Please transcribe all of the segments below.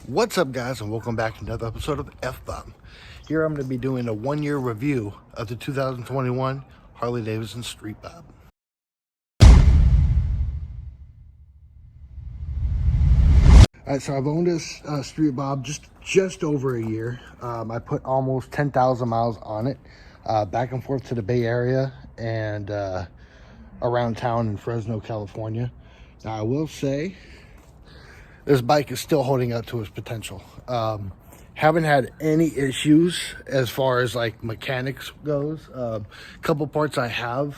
What's up, guys, and welcome back to another episode of FBOMB. Here I'm going to be doing a one-year review of the 2021 Harley-Davidson Street Bob. Alright, so I've owned this Street Bob just over a year. I put almost 10,000 miles on it, back and forth to the Bay Area and around town in Fresno, California. Now, I will say this bike is still holding up to its potential. Haven't had any issues as far as like mechanics goes. Couple parts I have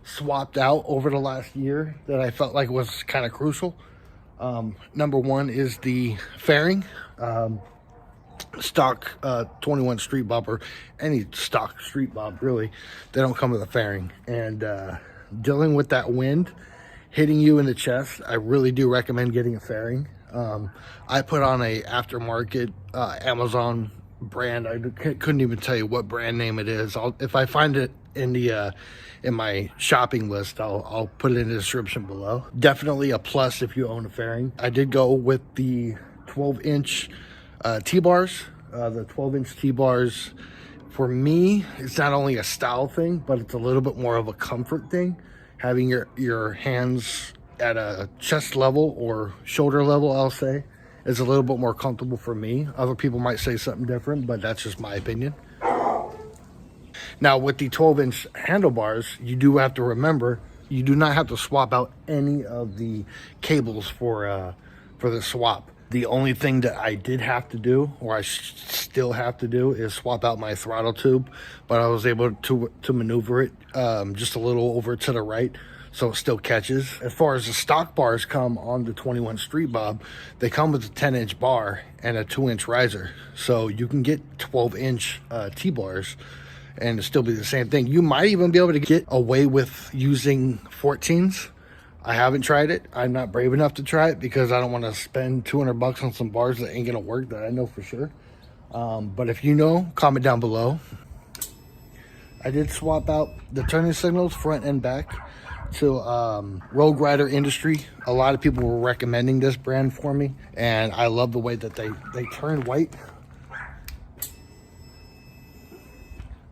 swapped out over the last year that I felt like was kind of crucial. Number one is the fairing. Stock 21 Street Bob, or any stock Street Bob really, they don't come with a fairing. And dealing with that wind hitting you in the chest, I really do recommend getting a fairing. I put on a aftermarket Amazon brand. I couldn't even tell you what brand name it is. If I find it in the in my shopping list, I'll put it in the description below. Definitely a plus if you own a fairing. I did go with the 12-inch T-bars. The 12-inch T-bars, for me, it's not only a style thing, but it's a little bit more of a comfort thing. Having your hands at a chest level or shoulder level, I'll say, is a little bit more comfortable for me. Other people might say something different, but that's just my opinion. Now, with the 12-inch handlebars, you do have to remember, you do not have to swap out any of the cables for the swap. The only thing that I did have to do, or I still have to do, is swap out my throttle tube, but I was able to maneuver it just a little over to the right, so it still catches. As far as the stock bars come on the 21 Street Bob, they come with a 10-inch bar and a 2-inch riser, so you can get 12-inch T-bars and it'll still be the same thing. You might even be able to get away with using 14s. I haven't tried it. I'm not brave enough to try it because I don't want to spend $200 on some bars that ain't gonna work, that I know for sure. But if you know, comment down below. I did swap out the turning signals front and back to Rogue Rider Industry. A lot of people were recommending this brand for me, and I love the way that they turn white.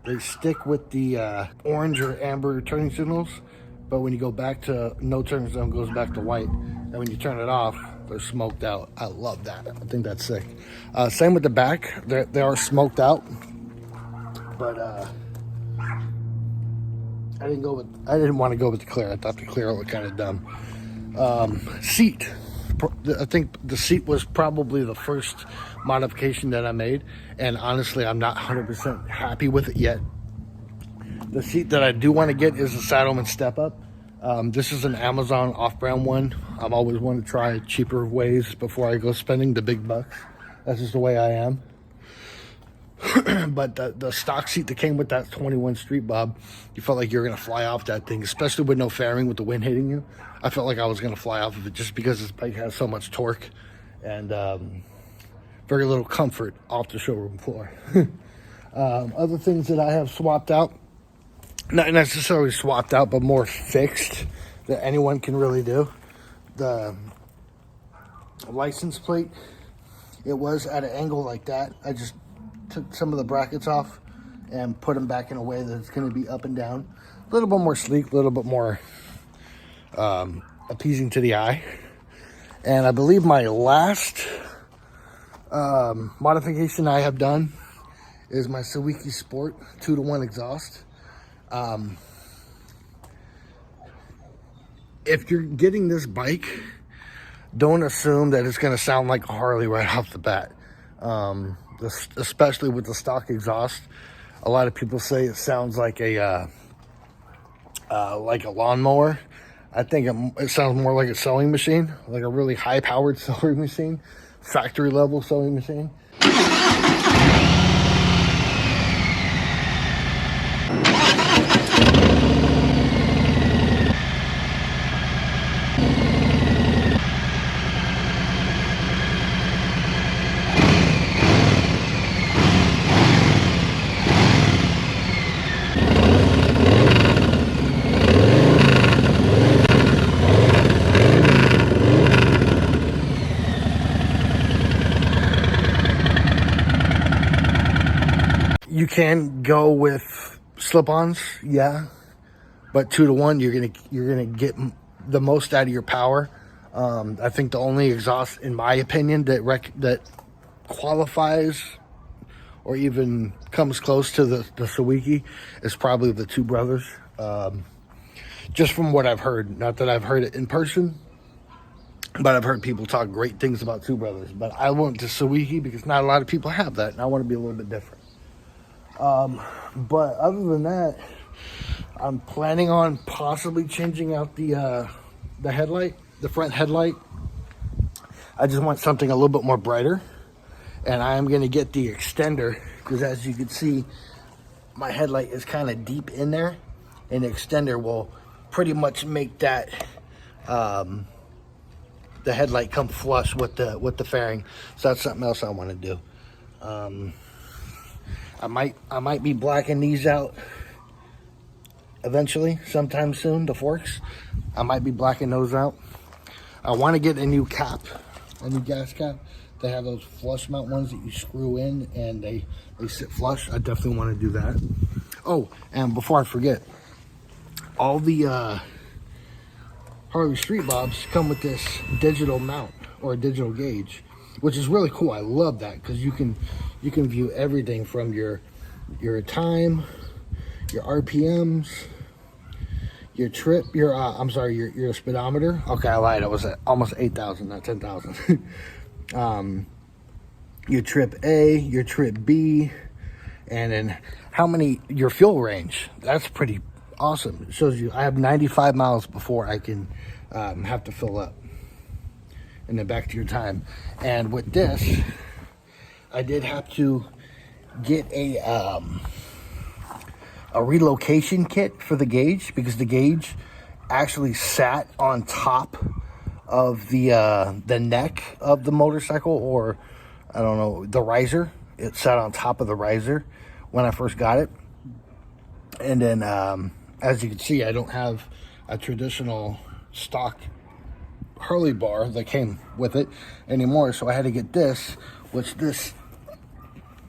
They stick with the orange or amber turning signals, but when you go back to no turn zone, goes back to white, and when you turn it off, they're smoked out. I love that. I think that's sick. Same with the back. They are smoked out, but I didn't want to go with the clear. I thought the clear looked kind of dumb. Seat. I think the seat was probably the first modification that I made, and honestly, I'm not 100% happy with it yet. The seat that I do want to get is a Saddleman Step Up. This is an Amazon off-brand one. I've always wanted to try cheaper ways before I go spending the big bucks. That's just the way I am. But the stock seat that came with that 21 Street Bob, you felt like you were going to fly off that thing, especially with no fairing, with the wind hitting you. I felt like I was going to fly off of it just because this bike has so much torque and very little comfort off the showroom floor. Other things that I have swapped out, not necessarily swapped out, but more fixed, that anyone can really do. The license plate, it was at an angle like that. I just took some of the brackets off and put them back in a way that it's going to be up and down. A little bit more sleek, a little bit more appeasing to the eye. And I believe my last modification I have done is my Sawiki Sport 2-to-1 exhaust. If you're getting this bike, don't assume that it's going to sound like a Harley right off the bat. Especially with the stock exhaust, a lot of people say it sounds like a lawnmower. I think it sounds more like a sewing machine, like a really high-powered sewing machine, factory-level sewing machine. You can go with slip-ons, yeah, but 2 to 1, you're gonna get the most out of your power. I think the only exhaust, in my opinion, that qualifies or even comes close to the Sawiki is probably the Two Brothers. Just from what I've heard, not that I've heard it in person, but I've heard people talk great things about Two Brothers. But I went to Sawiki because not a lot of people have that, and I want to be a little bit different. But other than that, I'm planning on possibly changing out the headlight, the front headlight. I just want something a little bit more brighter, and I am going to get the extender because, as you can see, my headlight is kind of deep in there, and the extender will pretty much make that the headlight come flush with the fairing. So that's something else I want to do. I might be blacking these out eventually, sometime soon. The forks, I might be blacking those out. I want to get a new cap, a new gas cap. They have those flush mount ones that you screw in and they sit flush. I definitely want to do that. Oh, and before I forget, all the Harley Street Bobs come with this digital mount or a digital gauge, which is really cool. I love that because you can view everything from your time, your RPMs, your trip, your speedometer. Okay, I lied. It was at almost 8,000, not 10,000. Your trip A, your trip B, and then your fuel range. That's pretty awesome. It shows you I have 95 miles before I can have to fill up. And then back to your time. And with this, I did have to get a relocation kit for the gauge because the gauge actually sat on top of the neck of the motorcycle, or I don't know, the riser. It sat on top of the riser when I first got it. And then as you can see, I don't have a traditional stock Harley bar that came with it anymore, so I had to get this, which this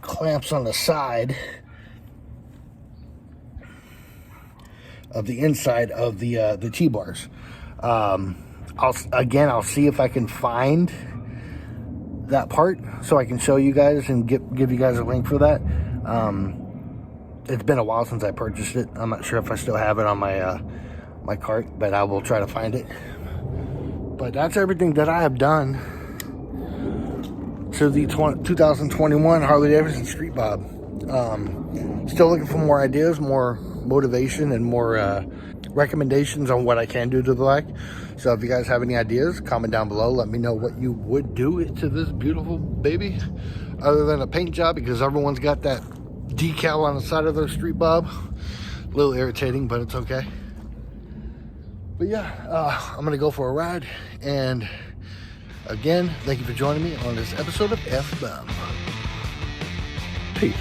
clamps on the side of the inside of the T-bars. I'll see if I can find that part so I can show you guys and give you guys a link for that. It's been a while since I purchased it. I'm not sure if I still have it on my my cart, but I will try to find it. But that's everything that I have done to the 2021 Harley-Davidson Street Bob. Still looking for more ideas, more motivation, and more recommendations on what I can do to the bike. So if you guys have any ideas, comment down below. Let me know what you would do to this beautiful baby other than a paint job, because everyone's got that decal on the side of their Street Bob. A little irritating, but it's okay. But yeah, I'm gonna go for a ride, and again, thank you for joining me on this episode of FBOMB. Peace.